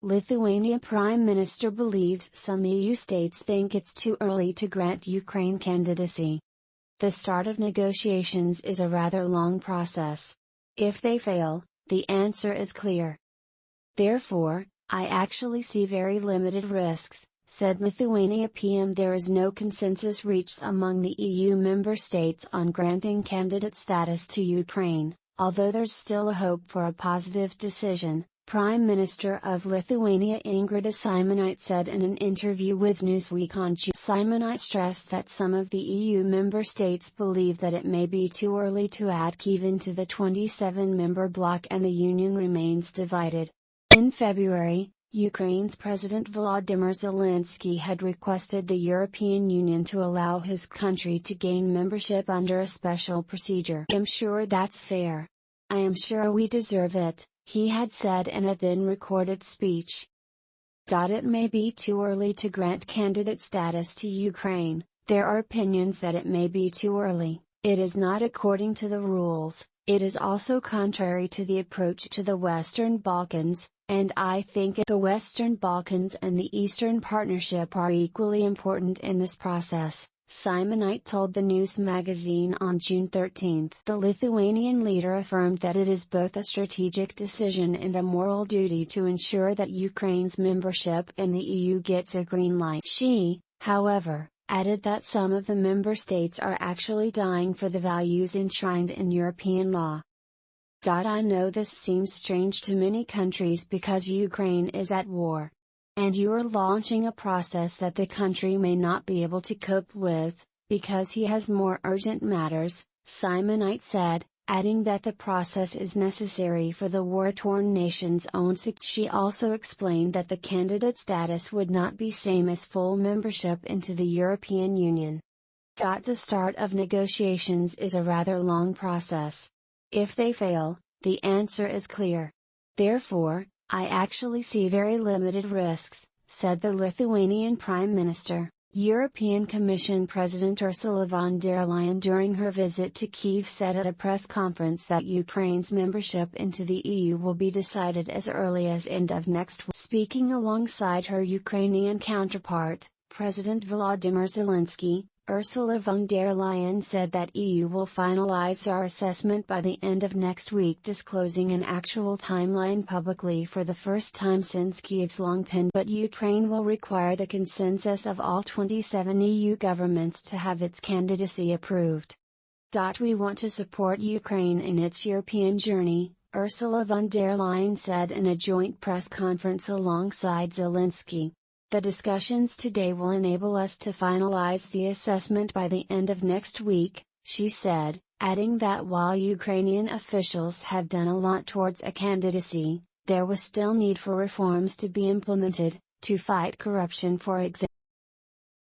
Lithuania Prime Minister believes some EU states think it's too early to grant Ukraine candidacy. The start of negotiations is a rather long process. If they fail, the answer is clear. Therefore, I actually see very limited risks, said Lithuania PM. There is no consensus reached among the EU member states on granting candidate status to Ukraine, although there's still a hope for a positive decision, Prime Minister of Lithuania Ingrida Šimonytė said in an interview with Newsweek on Tuesday. Šimonytė stressed that some of the EU member states believe that it may be too early to add Kyiv into the 27-member bloc and the Union remains divided. In February, Ukraine's President Volodymyr Zelensky had requested the European Union to allow his country to gain membership under a special procedure. "I'm sure that's fair. I am sure we deserve it," he had said in a then-recorded speech. It may be too early to grant candidate status to Ukraine. There are opinions that it may be too early. It is not according to the rules. It is also contrary to the approach to the Western Balkans, and I think the Western Balkans and the Eastern Partnership are equally important in this process, Šimonytė told the news magazine on June 13. The Lithuanian leader affirmed that it is both a strategic decision and a moral duty to ensure that Ukraine's membership in the EU gets a green light. She, however, added that some of the member states are actually dying for the values enshrined in European law. "I know this seems strange to many countries because Ukraine is at war. And you are launching a process that the country may not be able to cope with, because he has more urgent matters," Šimonytė said, adding that the process is necessary for the war-torn nation's own security. She also explained that the candidate status would not be same as full membership into the European Union. The start of negotiations is a rather long process. If they fail, the answer is clear. Therefore, I actually see very limited risks, said the Lithuanian Prime Minister. European Commission President Ursula von der Leyen during her visit to Kyiv said at a press conference that Ukraine's membership into the EU will be decided as early as end of next week. Speaking alongside her Ukrainian counterpart, President Volodymyr Zelensky, Ursula von der Leyen said that EU will finalize our assessment by the end of next week, disclosing an actual timeline publicly for the first time since Kyiv's long pin. But Ukraine will require the consensus of all 27 EU governments to have its candidacy approved. "We want to support Ukraine in its European journey," Ursula von der Leyen said in a joint press conference alongside Zelensky. "The discussions today will enable us to finalize the assessment by the end of next week," she said, adding that while Ukrainian officials have done a lot towards a candidacy, there was still need for reforms to be implemented, to fight corruption for example.